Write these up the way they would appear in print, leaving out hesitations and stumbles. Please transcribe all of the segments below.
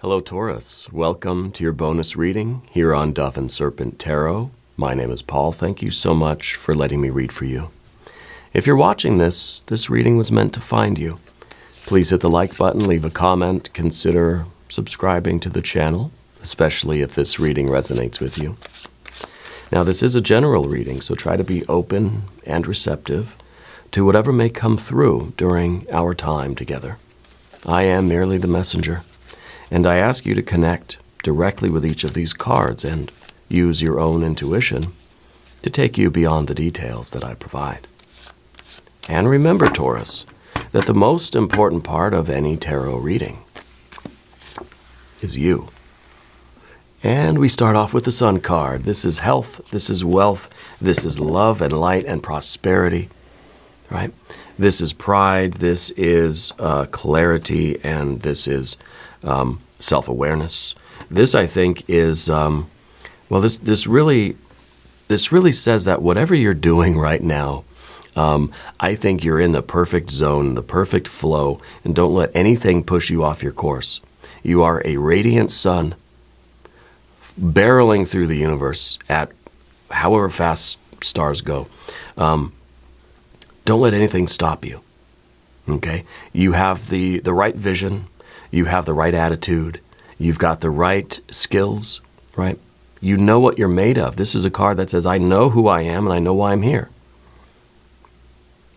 Hello, Taurus. Welcome to your bonus reading here on Dove and Serpent Tarot. My name is Paul. Thank you so much for letting me read for you. If you're watching this reading was meant to find you. Please hit the like button, leave a comment, consider subscribing to the channel, especially if this reading resonates with you. Now, this is a general reading, so try to be open and receptive to whatever may come through during our time together. I am merely the messenger. And I ask you to connect directly with each of these cards and use your own intuition to take you beyond the details that I provide. And remember, Taurus, that the most important part of any tarot reading is you. And we start off with the Sun card. This is health, this is wealth, this is love and light and prosperity, right? This is pride, this is clarity, and this is self-awareness. This, I think, is, this really says that whatever you're doing right now, I think you're in the perfect zone, the perfect flow, and don't let anything push you off your course. You are a radiant sun barreling through the universe at however fast stars go. Don't let anything stop you, okay? You have the right vision. You have the right attitude. You've got the right skills, right? You know what you're made of. This is a card that says, I know who I am and I know why I'm here.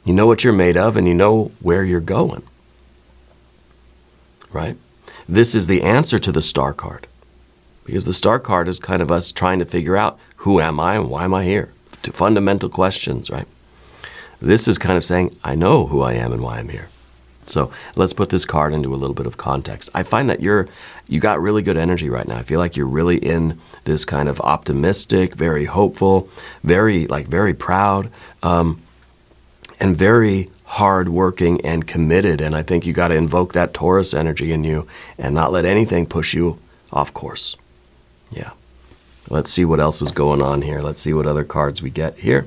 You know what you're made of and you know where you're going, right? This is the answer to the Star card, because the Star card is kind of us trying to figure out who am I and why am I here? To fundamental questions, right? This is kind of saying, I know who I am and why I'm here. So let's put this card into a little bit of context. I find that you got really good energy right now. I feel like you're really in this kind of optimistic, very hopeful, very proud, and very hardworking and committed. And I think you got to invoke that Taurus energy in you and not let anything push you off course. Yeah. Let's see what else is going on here. Let's see what other cards we get here.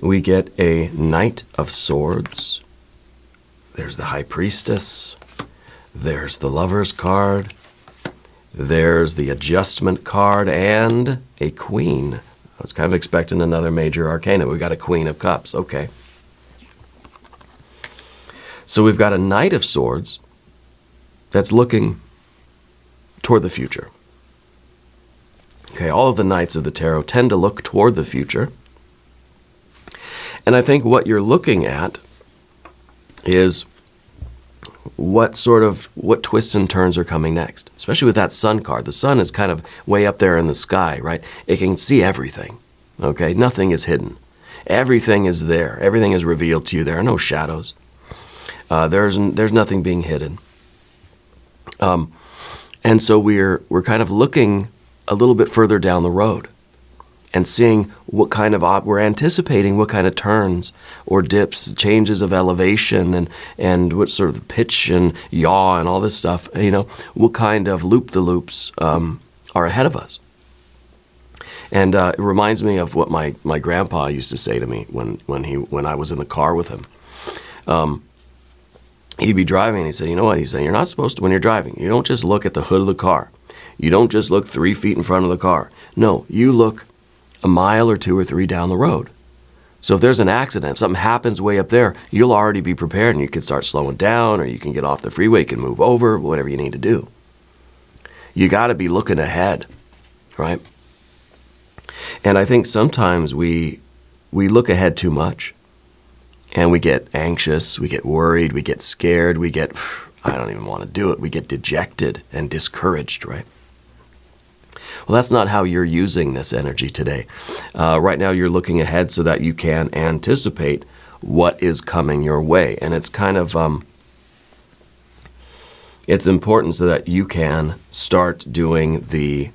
We get a Knight of Swords. There's the High Priestess. There's the Lover's card. There's the Adjustment card and a Queen. I was kind of expecting another major arcana. We've got a Queen of Cups. Okay. So we've got a Knight of Swords that's looking toward the future. Okay, all of the Knights of the Tarot tend to look toward the future. And I think what you're looking at is what twists and turns are coming next, especially with that Sun card. The sun is kind of way up there in the sky, right? It can see everything, okay? Nothing is hidden. Everything is there. Everything is revealed to you. There are no shadows. There's nothing being hidden. And so we're kind of looking a little bit further down the road and seeing what kind of, we're anticipating what kind of turns or dips, changes of elevation and what sort of pitch and yaw and all this stuff, you know, what kind of loop-the-loops are ahead of us. And it reminds me of what my grandpa used to say to me when I was in the car with him. He'd be driving and he said, you know what, he said, you're not supposed to, when you're driving, you don't just look at the hood of the car. You don't just look 3 feet in front of the car. No, you look a mile or 2 or 3 down the road. So if there's an accident, if something happens way up there, you'll already be prepared and you can start slowing down, or you can get off the freeway, you can move over, whatever you need to do. You got to be looking ahead, right? And I think sometimes we look ahead too much and we get anxious, we get worried, we get scared, we get, I don't even want to do it. We get dejected and discouraged, right? Well, that's not how you're using this energy today. Right now, you're looking ahead so that you can anticipate what is coming your way. And it's kind of, it's important so that you can start doing the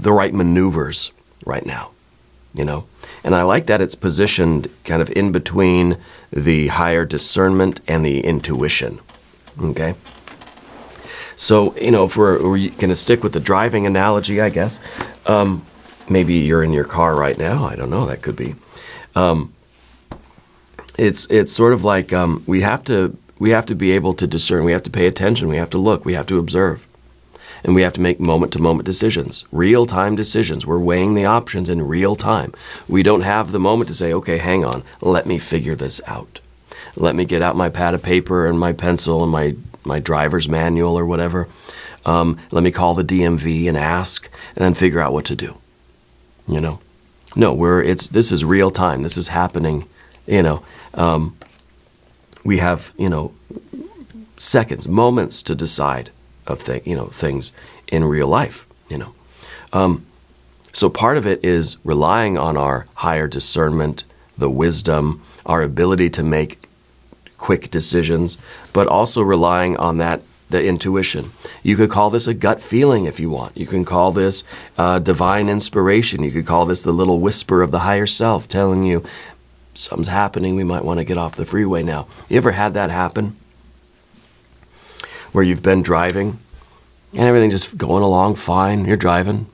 right maneuvers right now, you know? And I like that it's positioned kind of in between the higher discernment and the intuition, okay? So, you know, if we're going to stick with the driving analogy, I guess, maybe you're in your car right now. I don't know. That could be. It's sort of like we have to we have to be able to discern. We have to pay attention. We have to look. We have to observe. And we have to make moment-to-moment decisions, real-time decisions. We're weighing the options in real time. We don't have the moment to say, okay, hang on, let me figure this out. Let me get out my pad of paper and my pencil and my driver's manual or whatever. Let me call the DMV and ask, and then figure out what to do. You know? No, this is real time. This is happening, you know. We have, you know, seconds, moments to decide of things in real life, you know. So part of it is relying on our higher discernment, the wisdom, our ability to make quick decisions, but also relying on the intuition. You could call this a gut feeling if you want. You can call this divine inspiration. You could call this the little whisper of the higher self telling you something's happening, we might want to get off the freeway now. You ever had that happen? Where you've been driving and everything's just going along fine. You're driving,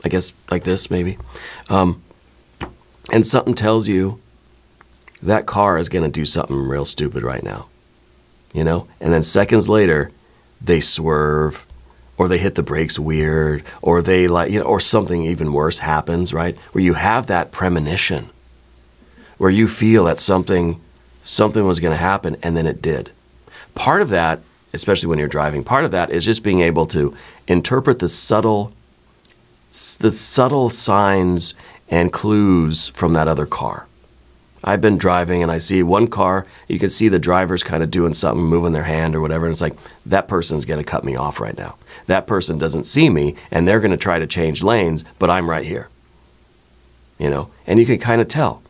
I guess like this maybe. And something tells you that car is going to do something real stupid right now. You know? And then seconds later, they swerve or they hit the brakes weird or they or something even worse happens, right? Where you have that premonition, where you feel that something was going to happen and then it did. Part of that, especially when you're driving, part of that is just being able to interpret the subtle signs and clues from that other car. I've been driving and I see one car, you can see the driver's kind of doing something, moving their hand or whatever, and it's like, that person's going to cut me off right now. That person doesn't see me and they're going to try to change lanes, but I'm right here. You know, and you can kind of tell.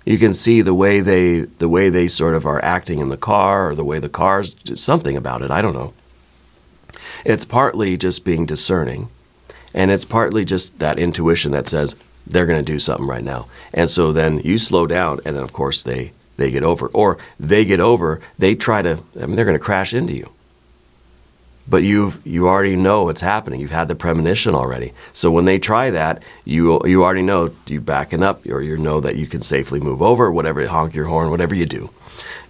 You can see the way they sort of are acting in the car, or the way the car's something about it. I don't know. It's partly just being discerning, and it's partly just that intuition that says they're going to do something right now. And so then you slow down, and then of course they get over, or they get over. They try to. I mean, they're going to crash into you. But you already know it's happening. You've had the premonition already. So when they try that, you already know you're backing up, or you know that you can safely move over, whatever, honk your horn, whatever you do.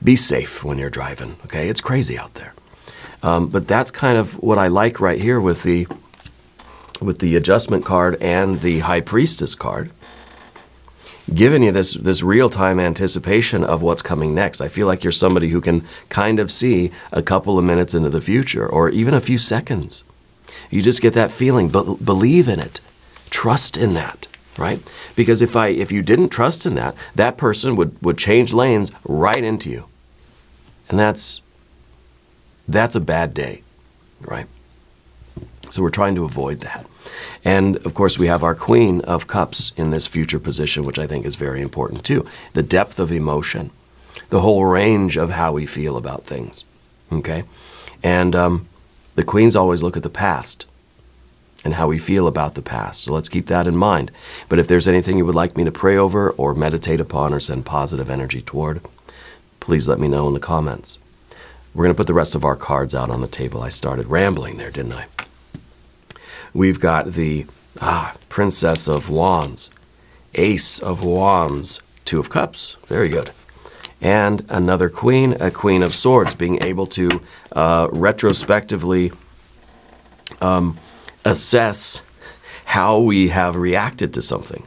Be safe when you're driving, okay? It's crazy out there. But that's kind of what I like right here with the adjustment card and the High Priestess card, giving you this real-time anticipation of what's coming next. I feel like you're somebody who can kind of see a couple of minutes into the future, or even a few seconds. You just get that feeling. Believe in it. Trust in that, right? Because if you didn't trust in that, that person would change lanes right into you. And that's a bad day, right? So we're trying to avoid that. And of course, we have our Queen of Cups in this future position, which I think is very important too. The depth of emotion, the whole range of how we feel about things, okay? And the Queens always look at the past and how we feel about the past. So let's keep that in mind. But if there's anything you would like me to pray over or meditate upon or send positive energy toward, please let me know in the comments. We're going to put the rest of our cards out on the table. I started rambling there, didn't I? We've got the Princess of Wands, Ace of Wands, Two of Cups, very good. And another Queen, a Queen of Swords, being able to retrospectively assess how we have reacted to something.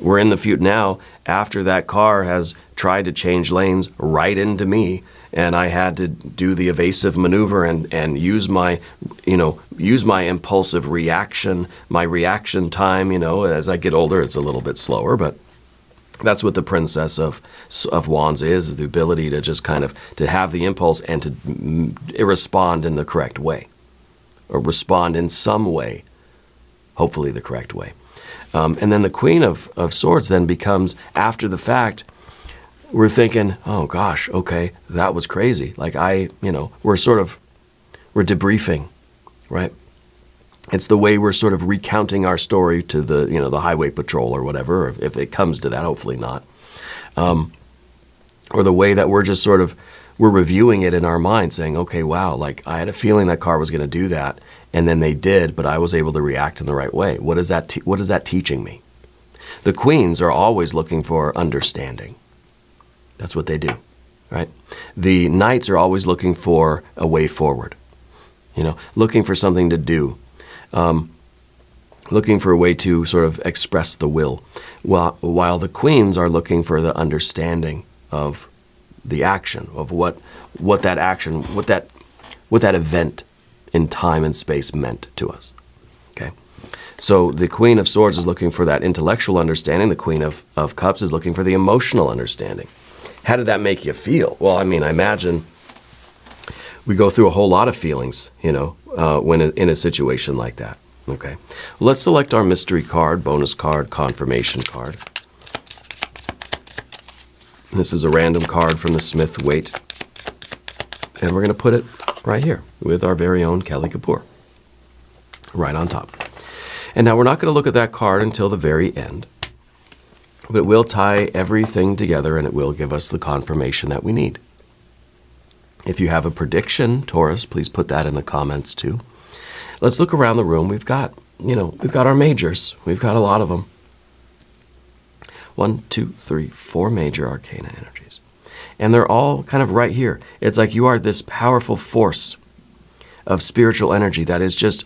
We're in the future now after that car has tried to change lanes right into me, and I had to do the evasive maneuver and use my impulsive reaction, my reaction time. You know, as I get older, it's a little bit slower, but that's what the Princess of Wands is, the ability to just kind of to have the impulse and to respond in the correct way, or respond in some way, hopefully the correct way. And then the Queen of Swords then becomes, after the fact, we're thinking, oh gosh, okay, that was crazy. Like we're debriefing, right? It's the way we're sort of recounting our story to the highway patrol or whatever, if it comes to that, hopefully not. Or the way that we're just we're reviewing it in our mind, saying, okay, wow, like I had a feeling that car was going to do that, and then they did, but I was able to react in the right way. What is that teaching me? The Queens are always looking for understanding. That's what they do. right? The knights are always looking for a way forward, looking for something to do, looking for a way to sort of express the will, while the queens are looking for the understanding of the action, of what that action, what that event in time and space meant to us. Okay, so the Queen of Swords is looking for that intellectual understanding. The Queen of Cups is looking for the emotional understanding. How did that make you feel? Well, I mean, I imagine we go through a whole lot of feelings, when in a situation like that. Okay, let's select our mystery card, bonus card, confirmation card. This is a random card from the Smith Waite, and we're going to put it right here with our very own Kelly Kapoor, right on top. And now we're not going to look at that card until the very end, but it will tie everything together and it will give us the confirmation that we need. If you have a prediction, Taurus, please put that in the comments too. Let's look around the room. We've got our majors. We've got a lot of them. 1, 2, 3, 4 major arcana energies. And they're all kind of right here. It's like you are this powerful force of spiritual energy that is just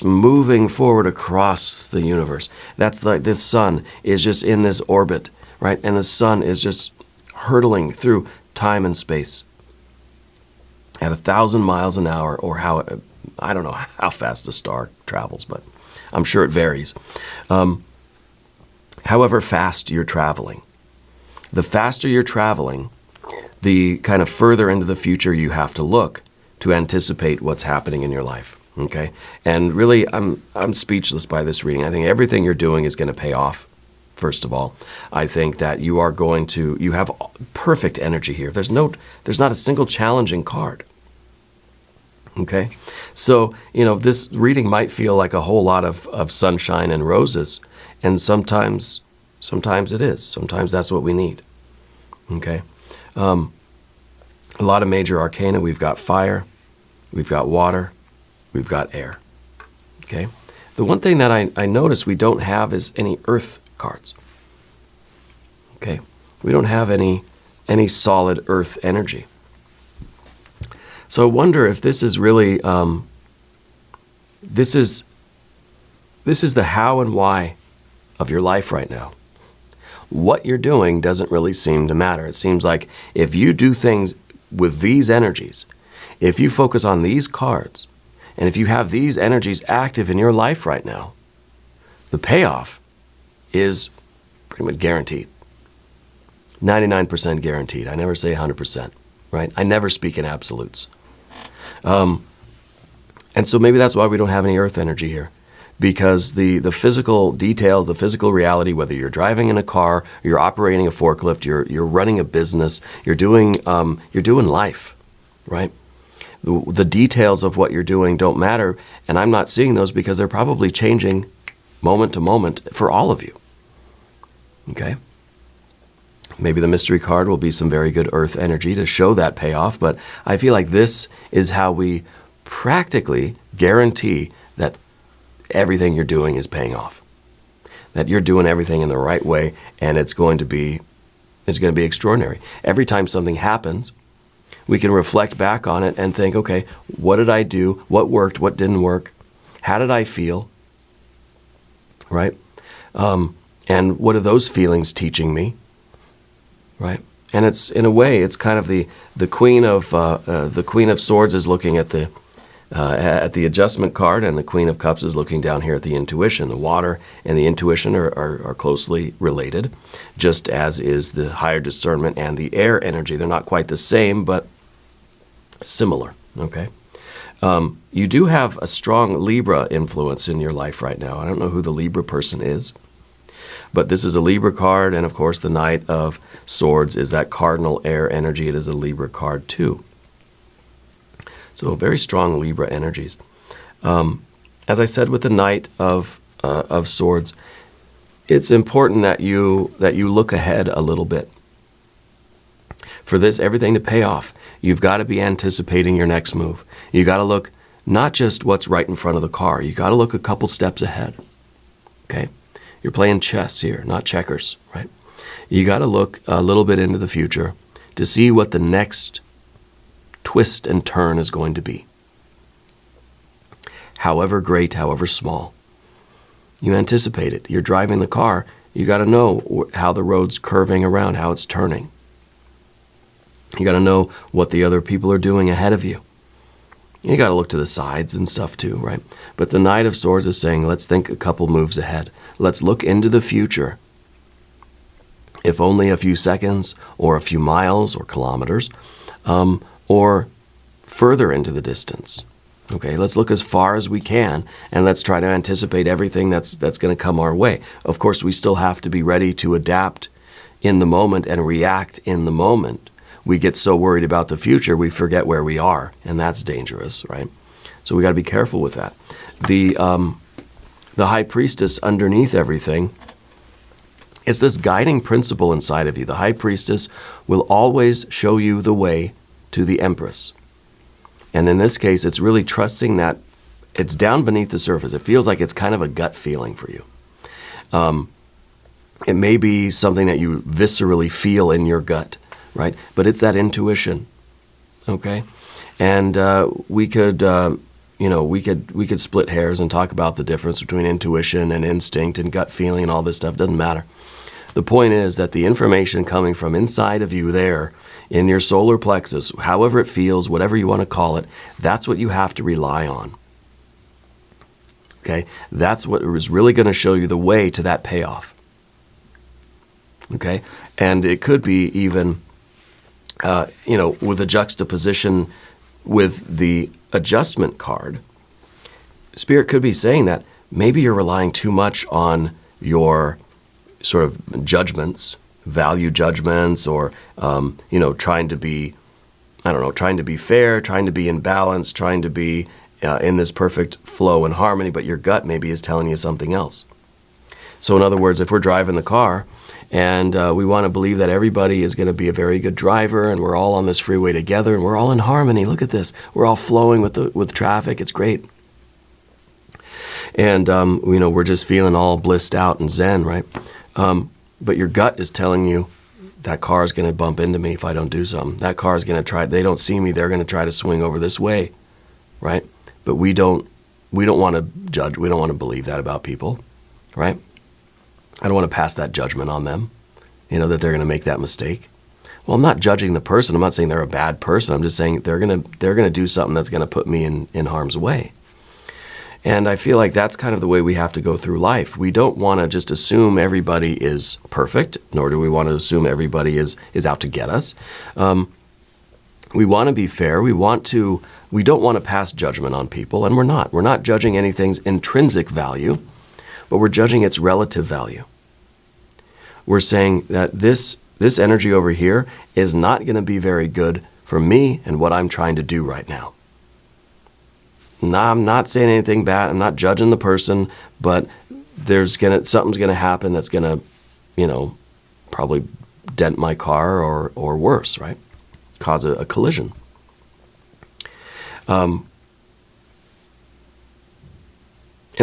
moving forward across the universe. That's like this sun is just in this orbit, right? And the sun is just hurtling through time and space at 1,000 miles an hour, or I don't know how fast a star travels, but I'm sure it varies. However fast you're traveling, the faster you're traveling, the kind of further into the future you have to look to anticipate what's happening in your life. Okay, and really, I'm speechless by this reading. I think everything you're doing is going to pay off. First of all, I think that you have perfect energy here. There's not a single challenging card. Okay, so this reading might feel like a whole lot of sunshine and roses, and sometimes it is. Sometimes that's what we need. Okay, a lot of major arcana. We've got fire, we've got water, we've got air. Okay, the one thing that I notice we don't have is any earth cards. Okay, we don't have any solid earth energy. So I wonder if this is really, this is the how and why of your life right now. What you're doing doesn't really seem to matter. It seems like if you do things with these energies, if you focus on these cards, and if you have these energies active in your life right now, the payoff is pretty much guaranteed. 99% guaranteed. I never say 100%, right? I never speak in absolutes. And so maybe that's why we don't have any earth energy here, because the physical details, the physical reality, whether you're driving in a car, you're operating a forklift, you're running a business, you're doing life, right? The details of what you're doing don't matter, and I'm not seeing those because they're probably changing moment to moment for all of you. Okay? Maybe the mystery card will be some very good earth energy to show that payoff, but I feel like this is how we practically guarantee that everything you're doing is paying off. That you're doing everything in the right way, and it's going to be extraordinary. Every time something happens, we can reflect back on it and think, okay, what did I do? What worked? What didn't work? How did I feel? Right? And what are those feelings teaching me? Right? And it's, in a way, it's kind of the Queen of Swords is looking at the adjustment card, and the Queen of Cups is looking down here at the intuition. The water and the intuition are closely related, just as is the higher discernment and the air energy. They're not quite the same, but similar. Okay. You do have a strong Libra influence in your life right now. I don't know who the Libra person is, but this is a Libra card, and of course the Knight of Swords is that cardinal air energy. It is a Libra card too. So very strong Libra energies. As I said with the Knight of Swords, it's important that you look ahead a little bit. For this, everything to pay off, you've got to be anticipating your next move. You got to look not just what's right in front of the car. You got to look a couple steps ahead. Okay? You're playing chess here, not checkers, right? You got to look a little bit into the future to see what the next twist and turn is going to be. However great, however small. You anticipate it. You're driving the car. You got to know how the road's curving around, how it's turning. You got to know what the other people are doing ahead of you. You got to look to the sides and stuff too, right? But the Knight of Swords is saying, let's think a couple moves ahead. Let's look into the future. If only a few seconds or a few miles or kilometers, or further into the distance. Okay, let's look as far as we can, and let's try to anticipate everything that's going to come our way. Of course, we still have to be ready to adapt in the moment and react in the moment. We get so worried about the future, we forget where we are, and that's dangerous, right? So we got to be careful with that. The High Priestess underneath everything, it's this guiding principle inside of you. The High Priestess will always show you the way to the Empress. And in this case, it's really trusting that it's down beneath the surface. It feels like it's kind of a gut feeling for you. It may be something that you viscerally feel in your gut, right? But it's that intuition, okay? And we could split hairs and talk about the difference between intuition and instinct and gut feeling and all this stuff. Doesn't matter. The point is that the information coming from inside of you there in your solar plexus, however it feels, whatever you want to call it, that's what you have to rely on. Okay? That's what is really going to show you the way to that payoff. Okay? And it could be even, with a juxtaposition with the adjustment card, Spirit could be saying that maybe you're relying too much on your sort of judgments, value judgments, or trying to be fair, trying to be in balance, trying to be in this perfect flow and harmony, but your gut maybe is telling you something else. So in other words, if we're driving the car and we want to believe that everybody is going to be a very good driver and we're all on this freeway together and we're all in harmony, look at this, we're all flowing with traffic, it's great. And we're just feeling all blissed out and zen, right? But your gut is telling you that car is going to bump into me if I don't do something. That car is going to try, they don't see me, they're going to try to swing over this way, right? But we don't want to judge, we don't want to believe that about people, right? I don't want to pass that judgment on them, that they're going to make that mistake. Well, I'm not judging the person. I'm not saying they're a bad person. I'm just saying they're going to do something that's going to put me in harm's way. And I feel like that's kind of the way we have to go through life. We don't want to just assume everybody is perfect, nor do we want to assume everybody is out to get us. We want to be fair. We don't want to pass judgment on people, and we're not. We're not judging anything's intrinsic value, but we're judging its relative value. We're saying that this energy over here is not going to be very good for me and what I'm trying to do right now. No, I'm not saying anything bad. I'm not judging the person, but something's gonna happen that's gonna, probably dent my car or worse, right? Cause a collision. And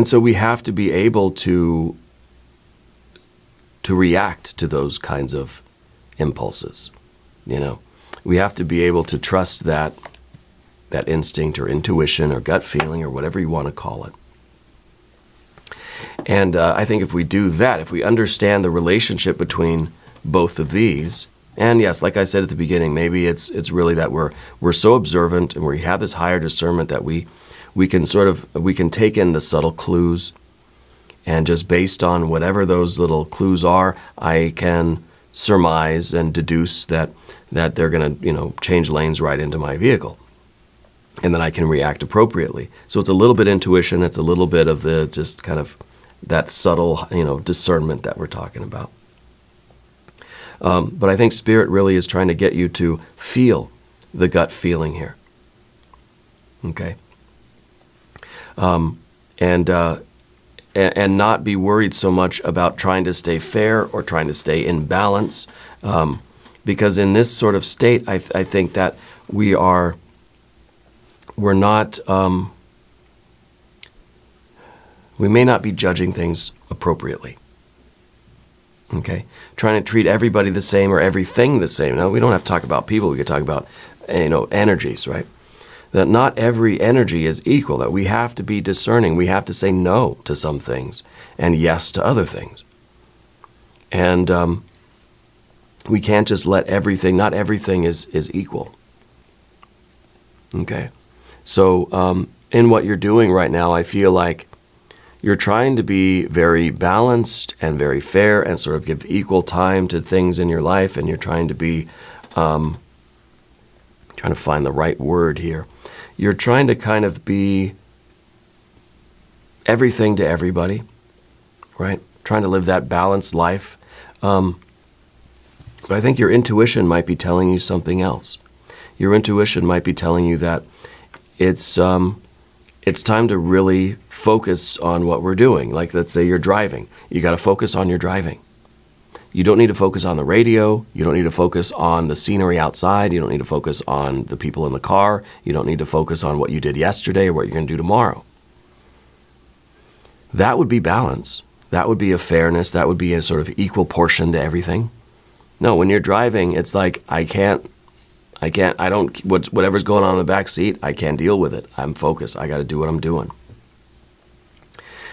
so we have to be able to react to those kinds of impulses. We have to be able to trust that instinct or intuition or gut feeling or whatever you want to call it. And I think if we do that, if we understand the relationship between both of these, and yes, like I said at the beginning, maybe it's really that we're so observant and we have this higher discernment that we can take in the subtle clues, and just based on whatever those little clues are, I can surmise and deduce that they're going to change lanes right into my vehicle. And then I can react appropriately. So it's a little bit intuition, it's a little bit of the just kind of that subtle, discernment that we're talking about. But I think Spirit really is trying to get you to feel the gut feeling here. Okay? And not be worried so much about trying to stay fair or trying to stay in balance. Because in this sort of state, I think that we're not, we may not be judging things appropriately. Okay? Trying to treat everybody the same or everything the same. Now, we don't have to talk about people. We could talk about, energies, right? That not every energy is equal, that we have to be discerning. We have to say no to some things and yes to other things. And we can't just let everything, not everything is equal. Okay? So in what you're doing right now, I feel like you're trying to be very balanced and very fair and sort of give equal time to things in your life, and you're trying to be, trying to find the right word here. You're trying to kind of be everything to everybody, right? Trying to live that balanced life. But I think your intuition might be telling you something else. Your intuition might be telling you that it's time to really focus on what we're doing. Like, let's say you're driving. You got to focus on your driving. You don't need to focus on the radio. You don't need to focus on the scenery outside. You don't need to focus on the people in the car. You don't need to focus on what you did yesterday or what you're going to do tomorrow. That would be balance. That would be a fairness. That would be a sort of equal portion to everything. No, when you're driving, it's like, whatever's going on in the back seat, I can't deal with it. I'm focused. I got to do what I'm doing.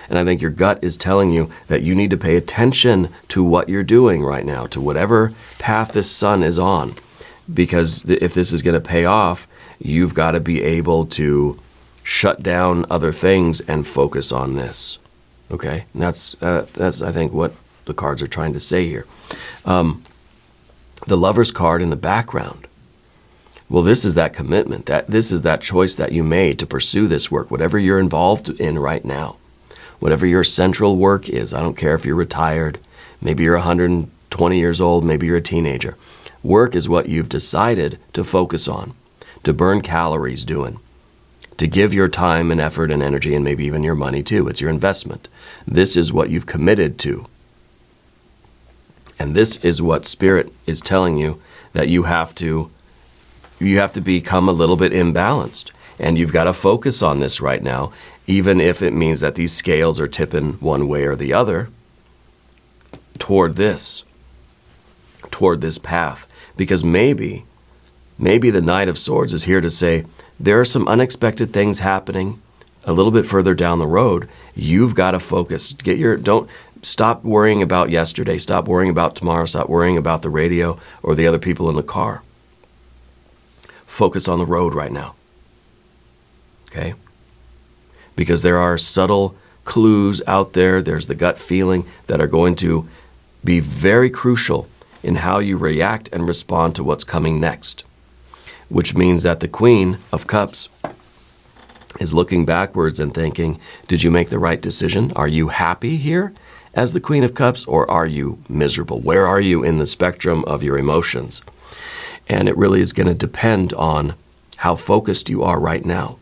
And I think your gut is telling you that you need to pay attention to what you're doing right now, to whatever path this sun is on. Because if this is going to pay off, you've got to be able to shut down other things and focus on this. Okay? And that's I think, what the cards are trying to say here. The Lover's card in the background. Well, this is that commitment. This is that choice that you made to pursue this work, whatever you're involved in right now. Whatever your central work is. I don't care if you're retired. Maybe you're 120 years old. Maybe you're a teenager. Work is what you've decided to focus on, to burn calories doing, to give your time and effort and energy and maybe even your money too. It's your investment. This is what you've committed to. And this is what Spirit is telling you, that you have to become a little bit imbalanced. And you've got to focus on this right now, even if it means that these scales are tipping one way or the other toward this path. Because maybe the Knight of Swords is here to say, there are some unexpected things happening a little bit further down the road. You've got to focus. Don't stop worrying about yesterday. Stop worrying about tomorrow. Stop worrying about the radio or the other people in the car. Focus on the road right now. Okay? Because there are subtle clues out there, there's the gut feeling, that are going to be very crucial in how you react and respond to what's coming next. Which means that the Queen of Cups is looking backwards and thinking, did you make the right decision? Are you happy here as the Queen of Cups, or are you miserable? Where are you in the spectrum of your emotions? And it really is going to depend on how focused you are right now.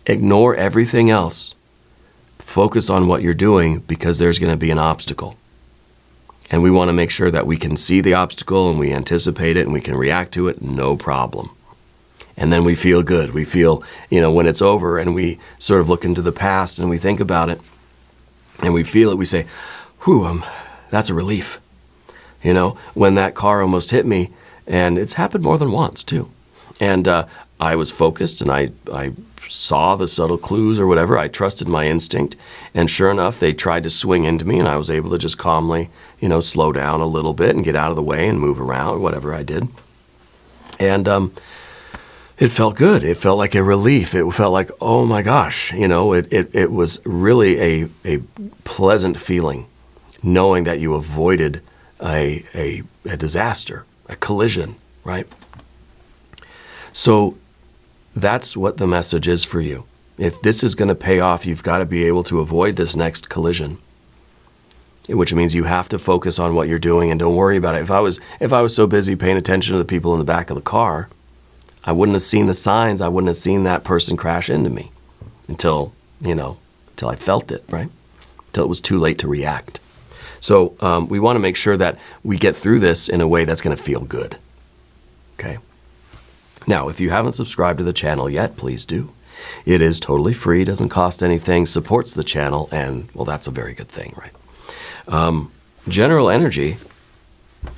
Ignore everything else. Focus on what you're doing, because there's going to be an obstacle. And we want to make sure that we can see the obstacle and we anticipate it and we can react to it, no problem. And then we feel good. We feel, when it's over and we sort of look into the past and we think about it and we feel it, we say, whew, that's a relief. When that car almost hit me, and it's happened more than once too. And I was focused and I saw the subtle clues or whatever. I trusted my instinct. And sure enough, they tried to swing into me and I was able to just calmly, slow down a little bit and get out of the way and move around, whatever I did. And it felt good. It felt like a relief. It felt like, oh my gosh, it was really a pleasant feeling knowing that you avoided a disaster, a collision, right? So that's what the message is for you. If this is going to pay off, you've got to be able to avoid this next collision, which means you have to focus on what you're doing and don't worry about it. If I was so busy paying attention to the people in the back of the car, I wouldn't have seen the signs. I wouldn't have seen that person crash into me until I felt it, right? Until it was too late to react. So we want to make sure that we get through this in a way that's going to feel good. Okay? Now, if you haven't subscribed to the channel yet, please do. It is totally free, doesn't cost anything, supports the channel, and, well, that's a very good thing, right? general energy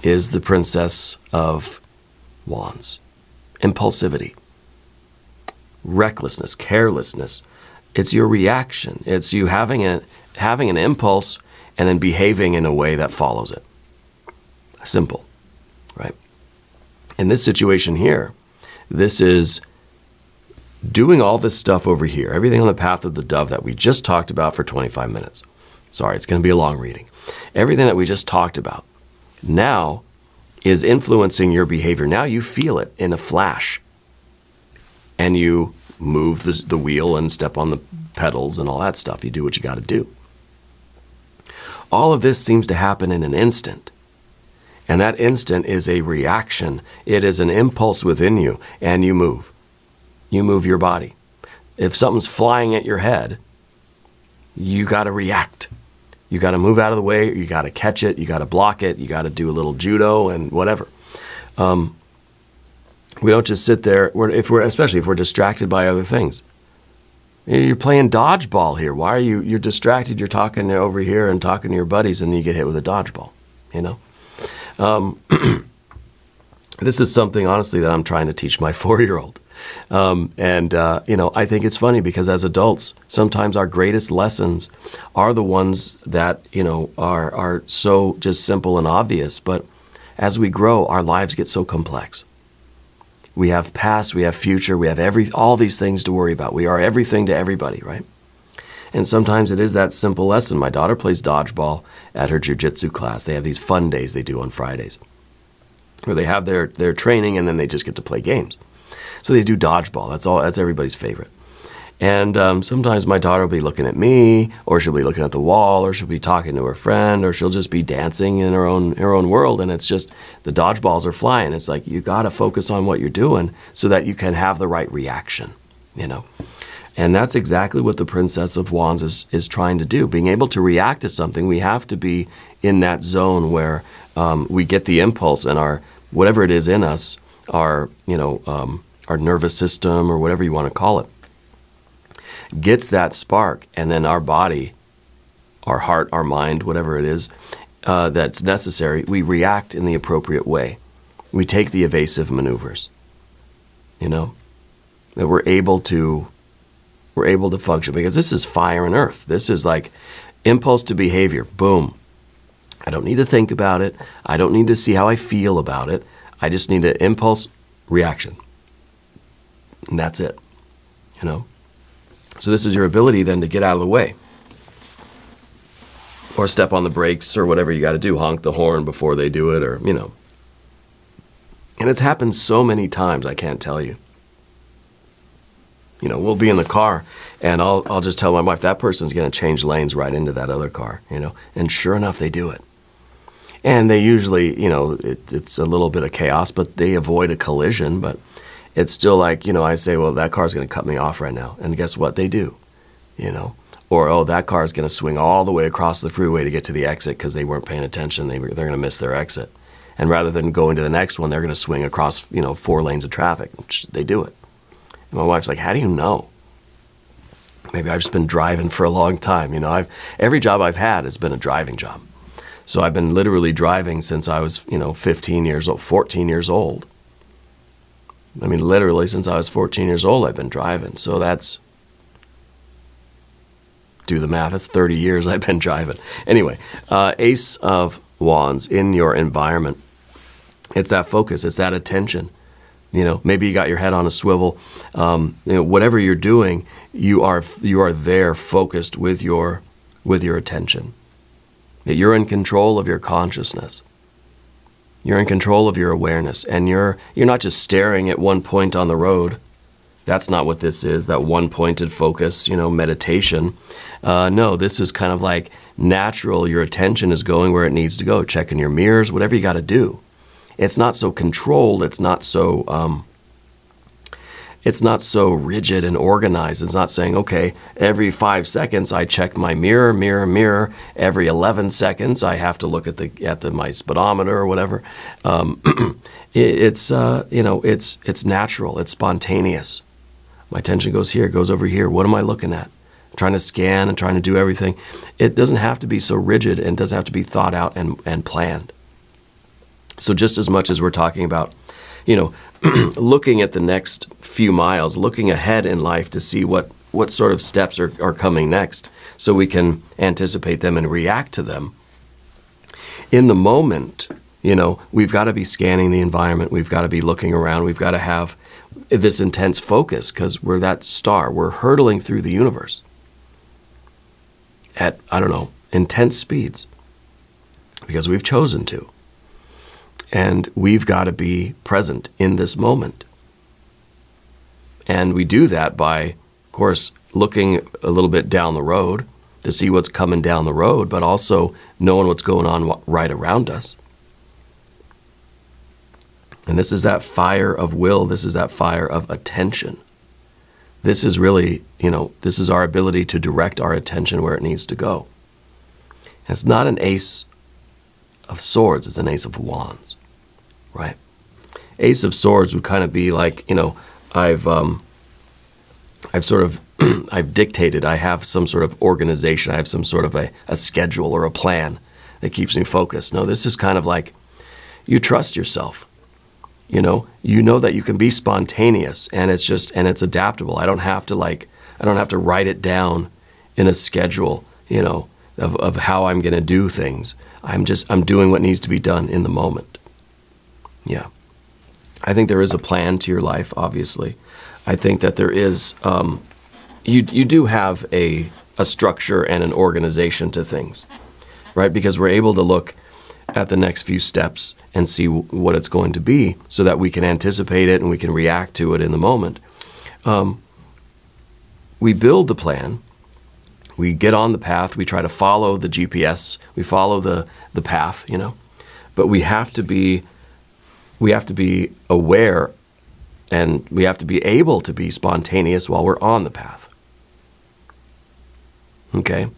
is the Princess of Wands. Impulsivity, recklessness, carelessness. It's your reaction. It's you having an impulse and then behaving in a way that follows it. Simple, right? In this situation here, this is doing all this stuff over here, everything on the path of the dove that we just talked about for 25 minutes. Sorry, it's going to be a long reading. Everything that we just talked about now is influencing your behavior. Now you feel it in a flash, and you move the wheel and step on the pedals and all that stuff. You do what you got to do. All of this seems to happen in an instant. And that instant is a reaction. It is an impulse within you, and you move. You move your body. If something's flying at your head, you got to react. You got to move out of the way. You got to catch it. You got to block it. You got to do a little judo and whatever. We don't just sit there, especially if we're distracted by other things. You're playing dodgeball here. Why are you're distracted? You're talking over here and talking to your buddies, and then you get hit with a dodgeball, you know? This is something, honestly, that I'm trying to teach my 4-year-old. I think it's funny because as adults, sometimes our greatest lessons are the ones that, are so just simple and obvious. But as we grow, our lives get so complex. We have past, we have future, we have all these things to worry about. We are everything to everybody, right? And sometimes it is that simple lesson. My daughter plays dodgeball at her jiu-jitsu class. They have these fun days they do on Fridays where they have their training and then they just get to play games. So they do dodgeball. That's everybody's favorite. And sometimes my daughter will be looking at me, or she'll be looking at the wall, or she'll be talking to her friend, or she'll just be dancing in her own world. And it's just the dodgeballs are flying. It's like you got to focus on what you're doing so that you can have the right reaction, And that's exactly what the Princess of Wands is trying to do. Being able to react to something, we have to be in that zone where we get the impulse and our whatever it is in us, our nervous system or whatever you want to call it, gets that spark, and then our body, our heart, our mind, whatever it is that's necessary, we react in the appropriate way. We take the evasive maneuvers, that we're able to function, because this is fire and earth. This is like impulse to behavior. Boom. I don't need to think about it. I don't need to see how I feel about it. I just need an impulse reaction. And that's it, So this is your ability then to get out of the way. Or step on the brakes or whatever you got to do. Honk the horn before they do it, or, And it's happened so many times, I can't tell you. We'll be in the car, and I'll just tell my wife, that person's going to change lanes right into that other car, And sure enough, they do it. And they usually, it's a little bit of chaos, but they avoid a collision. But it's still like, I say, well, that car's going to cut me off right now. And guess what? They do, Or, oh, that car's going to swing all the way across the freeway to get to the exit because they weren't paying attention. They're going to miss their exit. And rather than going to the next one, they're going to swing across, 4 lanes of traffic. Which they do it. And my wife's like, how do you know? Maybe I've just been driving for a long time. Every job I've had has been a driving job. So I've been literally driving since I was, 14 years old, 14 years old. I mean, literally since I was 14 years old, I've been driving. So do the math, that's 30 years I've been driving. Anyway, Ace of Wands in your environment. It's that focus, it's that attention. Maybe you got your head on a swivel. Whatever you're doing, you are there focused with your attention. You're in control of your consciousness. You're in control of your awareness, and you're not just staring at one point on the road. That's not what this is, that one-pointed focus, meditation. No, this is kind of like natural. Your attention is going where it needs to go, checking your mirrors, whatever you got to do. It's not so controlled. It's not so rigid and organized. It's not saying, okay, every 5 seconds I check my mirror. Every 11 seconds I have to look at my speedometer or whatever. It's natural. It's spontaneous. My attention goes here, goes over here. What am I looking at? trying to scan and trying to do everything. It doesn't have to be so rigid and doesn't have to be thought out and planned. So just as much as we're talking about, looking at the next few miles, looking ahead in life to see what sort of steps are coming next so we can anticipate them and react to them. In the moment, we've got to be scanning the environment. We've got to be looking around. We've got to have this intense focus because we're that star. We're hurtling through the universe at, intense speeds because we've chosen to. And we've got to be present in this moment. And we do that by, of course, looking a little bit down the road to see what's coming down the road, but also knowing what's going on right around us. And this is that fire of will. This is that fire of attention. This is really, this is our ability to direct our attention where it needs to go. And it's not an ace of swords, it's an ace of wands, right? Ace of swords would kind of be like, I've dictated, I have some sort of organization, I have some sort of a schedule or a plan that keeps me focused. No, this is kind of like you trust yourself. You know that you can be spontaneous and it's adaptable. I don't have to write it down in a schedule, of how I'm going to do things. I'm doing what needs to be done in the moment. Yeah. I think there is a plan to your life, obviously. I think that there is, you do have a structure and an organization to things, right? Because we're able to look at the next few steps and see what it's going to be so that we can anticipate it and we can react to it in the moment. We build the plan, we get on the path, we try to follow the GPS, we follow the path, but we have to be aware and we have to be able to be spontaneous while we're on the path. Okay?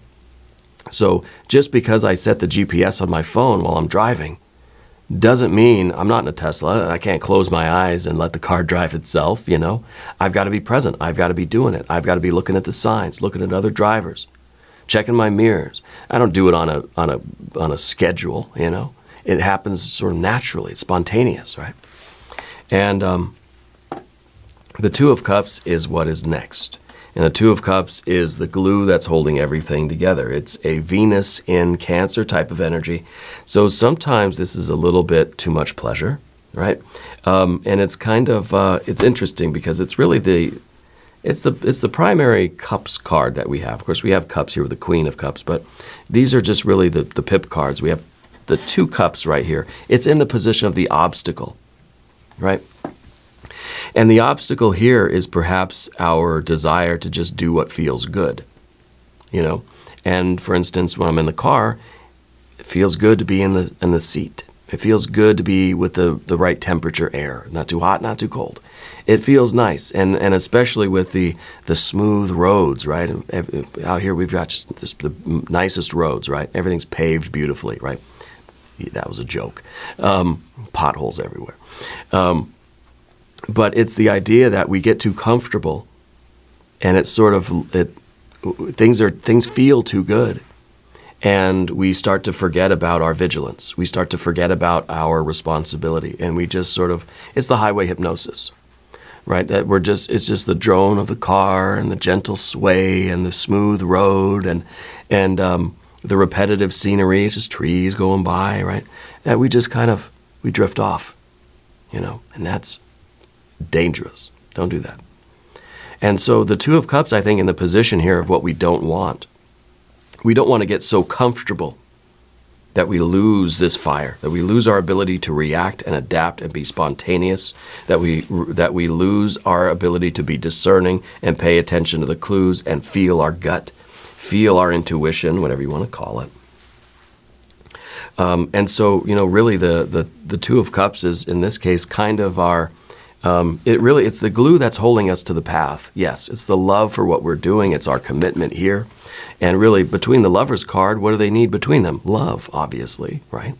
So just because I set the GPS on my phone while I'm driving doesn't mean I'm not in a Tesla and I can't close my eyes and let the car drive itself, I've got to be present. I've got to be doing it. I've got to be looking at the signs, looking at other drivers, checking my mirrors. I don't do it on a schedule, It happens sort of naturally. It's spontaneous, right? And the Two of Cups is what is next. And the Two of Cups is the glue that's holding everything together. It's a Venus in Cancer type of energy. So sometimes this is a little bit too much pleasure, right? And it's kind of, it's interesting because it's really it's the primary Cups card that we have. Of course, we have Cups here with the Queen of Cups, but these are just really the pip cards. We have the Two Cups right here. It's in the position of the obstacle, right? And the obstacle here is perhaps our desire to just do what feels good, And for instance, when I'm in the car, it feels good to be in the seat. It feels good to be with the right temperature air, not too hot, not too cold. It feels nice, and especially with the smooth roads, right? Out here we've got the nicest roads, right? Everything's paved beautifully, right? That was a joke. Potholes everywhere. But it's the idea that we get too comfortable, and it's sort of things feel too good, and we start to forget about our vigilance. We start to forget about our responsibility, and we just it's the highway hypnosis, right? That it's just the drone of the car and the gentle sway and the smooth road and the repetitive scenery. It's just trees going by, right? That we just we drift off, and that's dangerous. Don't do that. And so the Two of Cups, I think, in the position here of what we don't want. We don't want to get so comfortable that we lose this fire, that we lose our ability to react and adapt and be spontaneous, that we lose our ability to be discerning and pay attention to the clues and feel our gut, feel our intuition, whatever you want to call it. And so, really the Two of Cups is, in this case, kind of our it's the glue that's holding us to the path. Yes, it's the love for what we're doing. It's our commitment here. And really, between the Lover's card, what do they need between them? Love, obviously, right?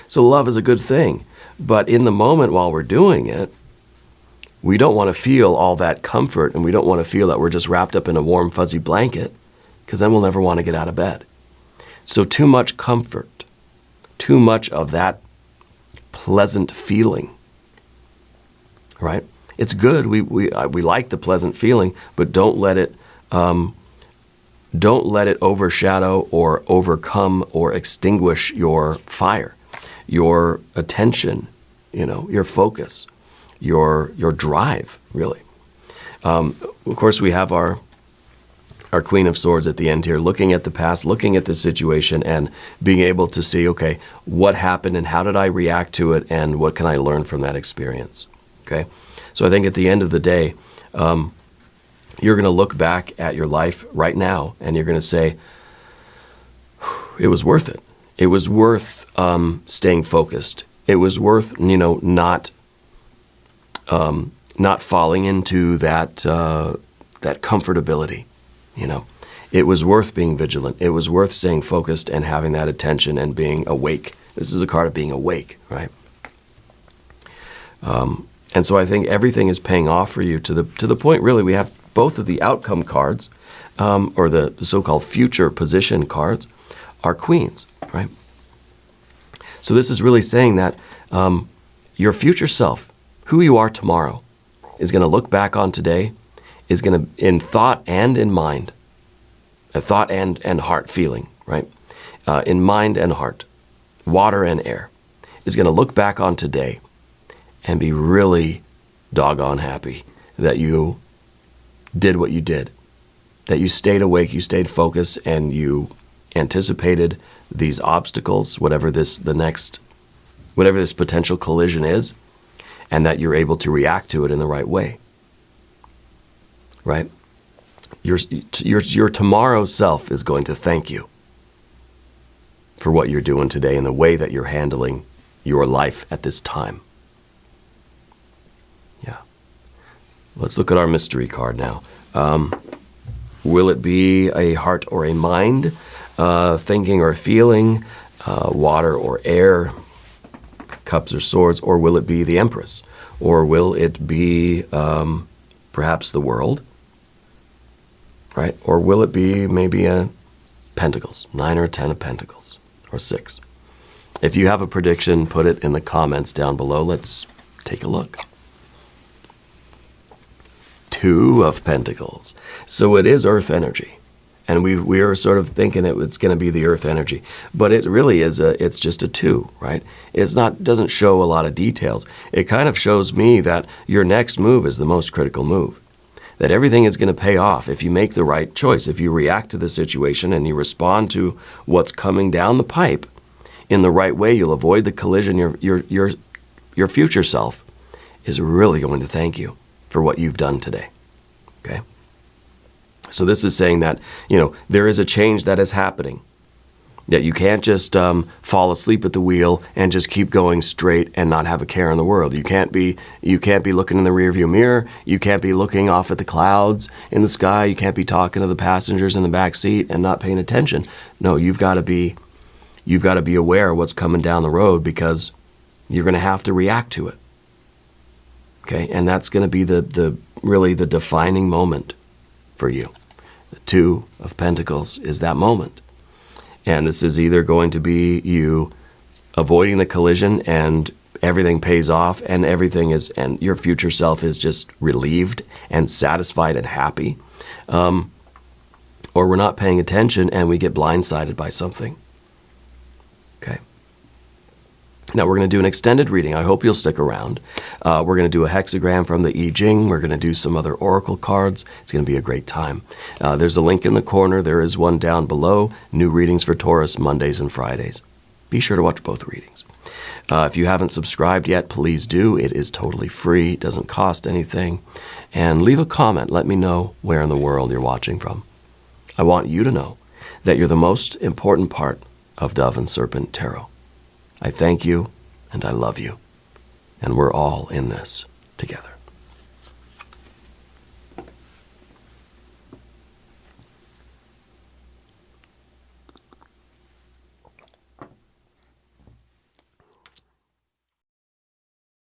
So love is a good thing. But in the moment while we're doing it, we don't want to feel all that comfort, and we don't want to feel that we're just wrapped up in a warm, fuzzy blanket. because then we'll never want to get out of bed. So too much comfort, too much of that pleasant feeling, right? It's good. We like the pleasant feeling, but don't let it overshadow or overcome or extinguish your fire, your attention, your focus, your drive, really. Of course, we have our Queen of Swords at the end here, looking at the past, looking at the situation, and being able to see, okay, what happened and how did I react to it, and what can I learn from that experience, okay? So I think at the end of the day, you're going to look back at your life right now, and you're going to say, it was worth it. It was worth staying focused. It was worth, not falling into that comfortability. It was worth being vigilant. It was worth staying focused and having that attention and being awake. This is a card of being awake, right? And so I think everything is paying off for you to the point, really, we have both of the outcome cards, or the so-called future position cards, are queens, right? So this is really saying that your future self, who you are tomorrow, is going to look back on today, is going to, in thought and in mind, a thought and heart feeling, right? In mind and heart, water and air, is going to look back on today and be really doggone happy that you did what you did, that you stayed awake, you stayed focused, and you anticipated these obstacles, whatever this potential collision is, and that you're able to react to it in the right way, right? Your tomorrow self is going to thank you for what you're doing today and the way that you're handling your life at this time. Yeah. Let's look at our mystery card now. Will it be a heart or a mind, thinking or feeling, water or air, cups or swords, or will it be the Empress? Or will it be perhaps the world? Right? Or will it be maybe a Pentacles, 9 or 10 of Pentacles, or 6? If you have a prediction, put it in the comments down below. Let's take a look. 2 of Pentacles. So it is earth energy. And we are sort of thinking it's going to be the earth energy. But it really is it's just a 2, right? Doesn't show a lot of details. It kind of shows me that your next move is the most critical move. That everything is going to pay off if you make the right choice. If you react to the situation and you respond to what's coming down the pipe in the right way, you'll avoid the collision. Your future self is really going to thank you for what you've done today. Okay? So this is saying that, there is a change that is happening. That you can't just fall asleep at the wheel and just keep going straight and not have a care in the world. You can't be looking in the rearview mirror. You can't be looking off at the clouds in the sky. You can't be talking to the passengers in the back seat and not paying attention. No, you've got to be aware of what's coming down the road, because you're going to have to react to it. Okay, and that's going to be really the defining moment for you. The 2 of Pentacles is that moment. And this is either going to be you avoiding the collision and everything pays off and and your future self is just relieved and satisfied and happy. Or we're not paying attention and we get blindsided by something. Okay. Now we're going to do an extended reading. I hope you'll stick around. We're going to do a hexagram from the Jing. We're going to do some other oracle cards. It's going to be a great time. There's a link in the corner. There is one down below. New readings for Taurus, Mondays and Fridays. Be sure to watch both readings. If you haven't subscribed yet, please do. It is totally free. It doesn't cost anything. And leave a comment. Let me know where in the world you're watching from. I want you to know that you're the most important part of Dove and Serpent Tarot. I thank you, and I love you, and we're all in this together.